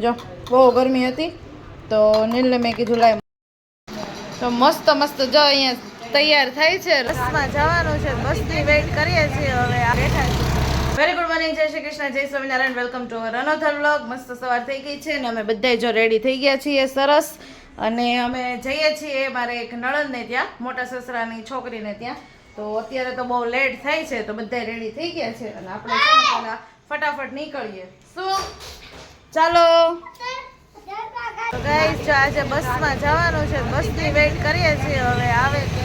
જો બહુ ગરમી હતી તો નીલને મેં કીધું લાય તો મસ્ત મસ્ત જો અહીંયા તૈયાર થાય છે. બસમાં જવાનું છે, બસની વેઇટ કરીએ છીએ. હવે આ બેઠા છે. વેરી ગુડ મોર્નિંગ, જય શ્રી કૃષ્ણ, જય Swaminarayan. Welcome to our another vlog. મસ્ત સવાર થઈ ગઈ છે ને અમે બધા જો રેડી થઈ ગયા છીએ સરસ. અને અમે જઈએ છીએ મારે એક નણંદને ત્યાં, મોટા સસરાની છોકરીને ત્યાં. તો અત્યારે તો બહુ લેટ થાય છે તો બધા રેડી થઈ ગયા છે અને આપણે છે ને પહેલા ફટાફટ નીકળીએ. શું ચાલો તો ગાઈસ, જો આજે બસમાં જવાનું છે, બસની વેઇટ કરીએ છીએ. હવે આવે કે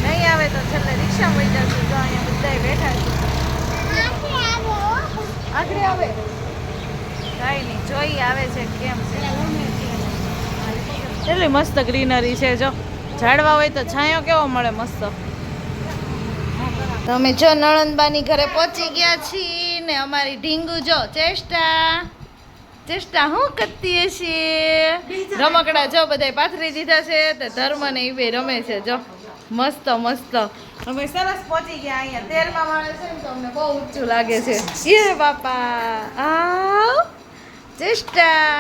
નહીં આવે તો છેલ્લે રિક્ષા મળી જશે. જો અહીંયા બધા બેઠા છે. આગળ આવે કાંઈ નહીં, જોઈ આવે છે કેમ છે. એટલી મસ્ત ગ્રીનરી છે. જો ઝાડવા હોય તો છાંયો કેવો મળે મસ્ત. તમે જો નણંદબાની ઘરે પહોંચી ગયા છીએ ને અમારી ઢીંગુ જો ચેષ્ટા શું કરતી હશે. રમકડા જો બધા પાથરી દીધા છે તો ધર્મ ને એ બે રમે છે. જો મસ્ત મસ્ત અમે સરસ પહોંચી ગયા. અહીંયા 13મા માળે છે ને તો અમને બહુ ઊંચું લાગે છે. એ બાપા આવ ચેષ્ટા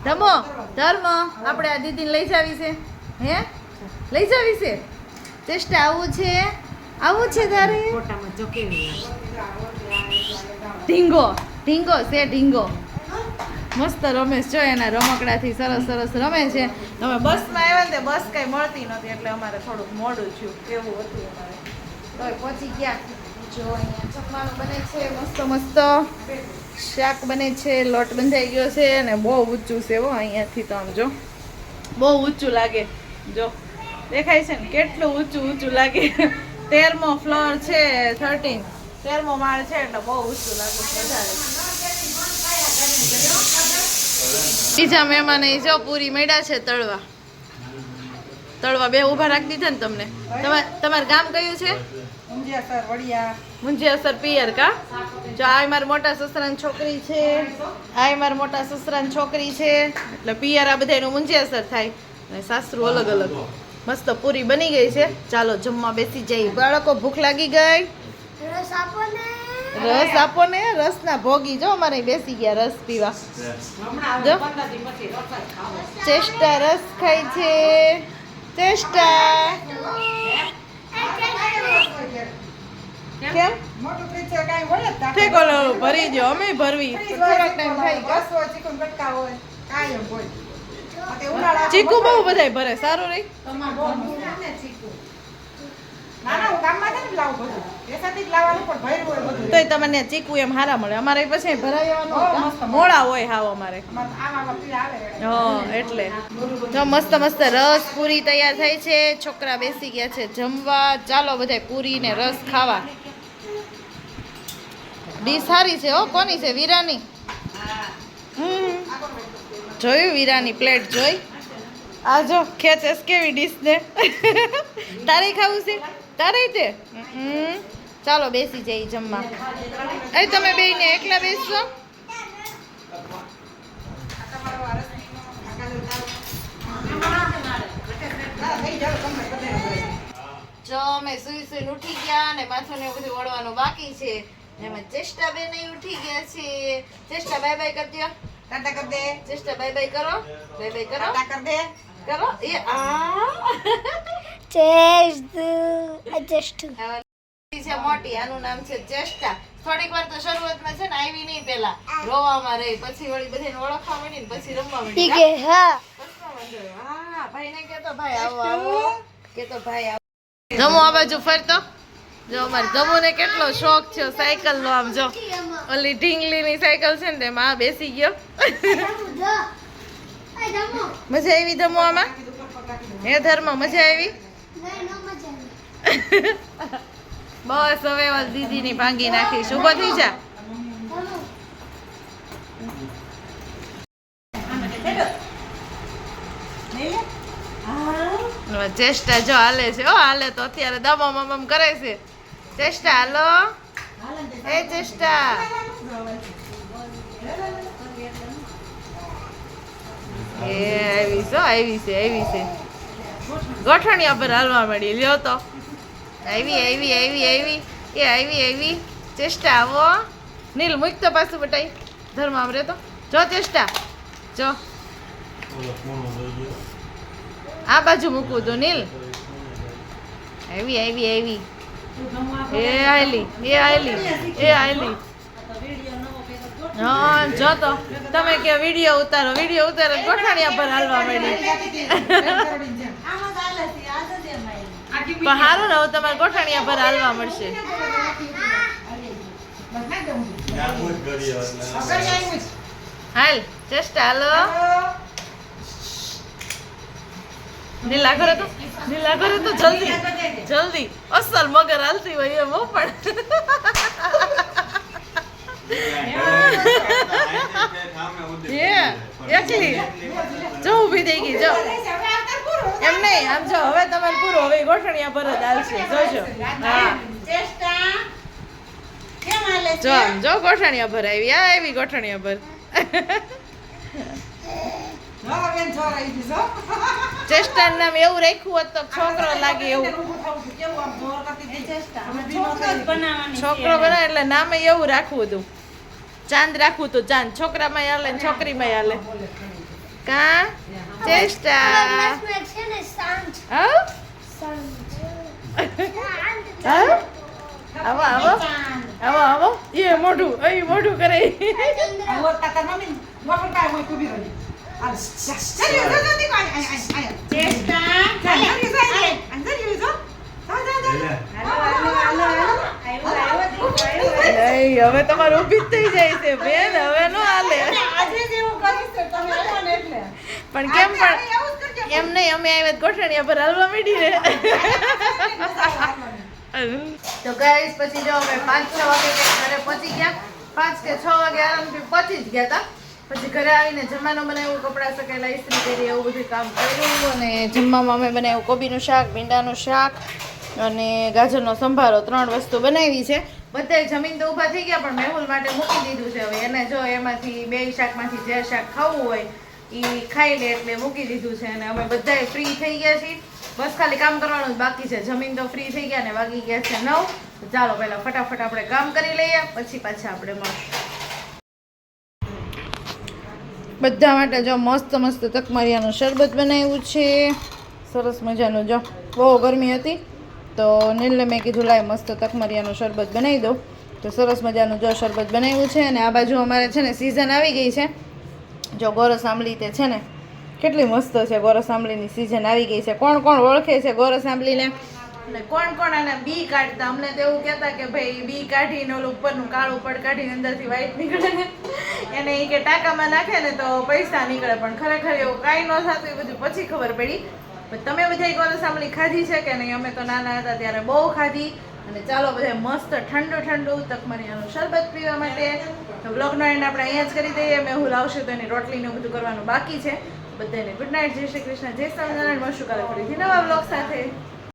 ધર્મ આપણે આ દીદીને લઈ જાવી છે. હે લઈ જાવી છે ચેષ્ટા? આવું છે તારે? ઢીંગો છે ઢીંગો. મસ્ત રમેશ જો એના રમકડાથી સરસ સરસ રમે છે. અમે બસમાં આવ્યા ને બસ કઈ મળતી નહોતી એટલે અમારે થોડુંક મોડું થયું એવું હતું અમારે. તો પહોંચી ગયા. જો અહીંયા જમવાનું બને છે મસ્ત મસ્ત. શાક બને છે, લોટ બંધાઈ ગયો છે અને બહુ ઊંચું છે હો. અહીંયાથી તો આમ જો બહુ ઊંચું લાગે. જો દેખાય છે ને કેટલું ઊંચું લાગે. 13મો ફ્લોર છે, 13મો માળ છે એટલે બહુ ઊંચું લાગે વધારે. બીજા મહેમાન જો પૂરી મેળા છે તળવા બે ઊભા રાખી દીધા ને તમને. તમારું ગામ કયું છે? મુંજિયાસર પિયર કા? જો આ મારા મોટા સસરાની છોકરી છે, આ મારા મોટા સસરાની છોકરી છે એટલે પિયર આ બધાનું મુંજિયાસર થાય અને સાસરું અલગ અલગ. મસ્ત પૂરી બની ગઈ છે. ચાલો જમવા બેસી જઈ. બાળકો ભૂખ લાગી ગઈ? રસ આપો ને. રસના ભોગી જો અમારે બેસી ગયા રસ પીવા. જો ચેષ્ટા રસ ખાય છે. ચેષ્ટા કેમ ઠેકો ભરી દો, અમે ભરવી થોડાક ટાઈમ થાય. ચીકુ બહુ બધાય ભરે, સારું રહી. તોય તમને ચીકુ એમ હારા મળે. અમારે પછી ભરાવાનું મોડા હોય હાવ અમારે. એટલે જો મસ્ત મસ્ત રસ પૂરી તૈયાર થઈ છે. છોકરા બેસી ગયા છે જમવા. ચાલો બધા પૂરી ને રસ ખાવા. ડીશ સારી છે હો. કોની છે? વીરાની. જોયું વીરાની પ્લેટ જોઈ? આ જો ખેંચેસ કેવી ડીશ ને. તારે ખાવું છે? તારે તે ચાલો બેસી જઈ જમવા. એ તમે બે ને એકલા બેસશો? જો અમે સુઈ ઉઠી ગયા ને માથું ને બધું વળવાનું બાકી છે. એમાં ચેષ્ટા બેન ઉઠી ગયા છે. ચેષ્ટા બાય બાય કરી દો. ટાટા કર દે. ચેષ્ટા બાય બાય કરો. બાય બાય કરો. ટાટા કર દે. કરો. એ ચેષ્ટા છે મોટી. આનું નામ છે ચેષ્ટા. થોડીક વાર તો શરૂઆતમાં છે ને આવી નહીં, પેલા રોવામાં રહી, પછી વળી બધાને ઓળખવા મળી ને પછી રમવા મળી. હા ભાઈ ને કેતો ભાઈ આવો આવો, કેતો ભાઈ આવો. જમો આ બાજુ ફરતો. જો અમારે જમો ને કેટલો શોખ છે સાયકલ નો. આમ જો ઓલી ઢીંગલી ની સાયકલ છે ને તેમાં બેસી ગયો. મજા આવી જમો આમાં? હે ધર્મ મજા આવી? બસ હવે દીદી ની ભાંગી નાખીશ. ઉભો થઈ જા. ચેષ્ટા જો હાલે છે. હાલે તો અત્યારે દમમ કરે છે. ચેષ્ટા હાલો. એ ચેષ્ટા આવી છે. ગોઠણિયા પર હાલવા મળી. લ્યો તો આવી ચેષ્ટા આવો. નીલ મૂક તો પાછું બટાઈ. ધર્મ આમ રે તો જો ચેષ્ટા જો આ બાજુ મૂકવું તું નીલ આવી એ આયલી હા જો તો તમે કે વિડીયો ઉતારો ગોઠાણિયા પર હાલવા માંડી પણ હારું ને હવે તમારે ગોઠાણિયા પર હાલવા મળશે હાલ ચેષ્ટા હાલો નીલા કરે તો જલ્દી અસલ મગર હાલતી હોય એમ હો પણ એકલી જો ઊભી થઈ ગઈ જો એમ નહીં આમ જો હવે તમારે પૂરું હવે ગોઠણિયા પર જ હાલશે જોજો હા જો આમ જો ગોઠણિયા પર આવી ગોઠણિયા પર ચેષ્ટા નામ એવું રાખ્યું હોત તો છોકરો લાગે એવું છોકરો બનાવે એટલે નામે એવું રાખવું હતું ચાંદ રાખવું હતું ચાંદ છોકરામાં હાલે ને છોકરીમાં હાલે કા ચેષ્ટા આવો એ મોઢું કરે હવે તમારે ઊભી જ થઈ જાય છે બેન હવે નો હાલે પણ કેમ પણ એમ નહીં અમે આવ્યા ગોઠણિયા પર હાલવા માંડી ને તો ગાઈસ પછી જો અમે 5-6 વાગે ઘરે પહોંચી ગયા 5 કે 6 વાગે આરામથી પહોંચી જ ગયા હતા પછી ઘરે આવીને જમવાનું બનાવ્યું કપડાં સકેલા ઇસ્ત્રી કરી એવું બધું કામ કર્યું અને જમવામાં અમે બનાવ્યું કોબીનું શાક ભીંડાનું શાક અને ગાજરનો સંભારો 3 વસ્તુ બનાવી છે બધાય જમીન તો ઊભા થઈ ગયા પણ મેહુલ માટે મૂકી દીધું છે હવે એને જો એમાંથી 2 શાકમાંથી જે શાક ખાવું હોય એ ખાઈ લે એટલે મૂકી દીધું છે અને અમે બધાય ફ્રી થઈ ગયા છીએ બસ ખાલી કામ કરવાનું જ બાકી છે જમીન તો ફ્રી થઈ ગયા ને વાગી ગયા છે 9 તો ચાલો પહેલાં ફટાફટ આપણે કામ કરી લઈએ પછી પાછા આપણે મળશું બધા માટે જો મસ્ત તકમરિયાનું શરબત બનાવ્યું છે સરસ મજાનું જો બહુ ગરમી હતી તો નીલને મેં કીધું લાય મસ્ત તકમરિયાનું શરબત બનાવી દઉં તો સરસ મજાનું જો શરબત બનાવ્યું છે અને આ બાજુ અમારે છે ને સિઝન આવી ગઈ છે જો ગોરસ આંબલી તે છે ને કેટલી મસ્ત છે ગોરસ આંબલીની સિઝન આવી ગઈ છે કોણ ઓળખે છે ગોરસ આંબલીને અને કોણ આને બી કાઢતા અમને તો એવું કહેતા કે ભાઈ બી કાઢીને ઓલું ઉપરનું કાળું પડ કાઢીને અંદરથી વ્હાઈટ નીકળે એને એ કે ટાંકામાં નાખે ને તો પૈસા નીકળે પણ ખરેખર એવું કાંઈ ન થતું એ બધું પછી ખબર પડી પણ તમે બધા ગોરસ આંબલી ખાધી છે કે નહીં અમે તો નાના હતા ત્યારે બહુ ખાધી અને ચાલો બધા મસ્ત ઠંડુ તકમરિયાનું શરબત પીવા માટે તો બ્લોગનો એન્ડ આપણે અહીંયા જ કરી દઈએ મેહુલ આવશે તો એની રોટલીને બધું કરવાનું બાકી છે બધાને ગુડ નાઇટ જય શ્રી કૃષ્ણ જય સ્વામિનારાયણ મળશું કાલે ફરીથી નવા બ્લોગ સાથે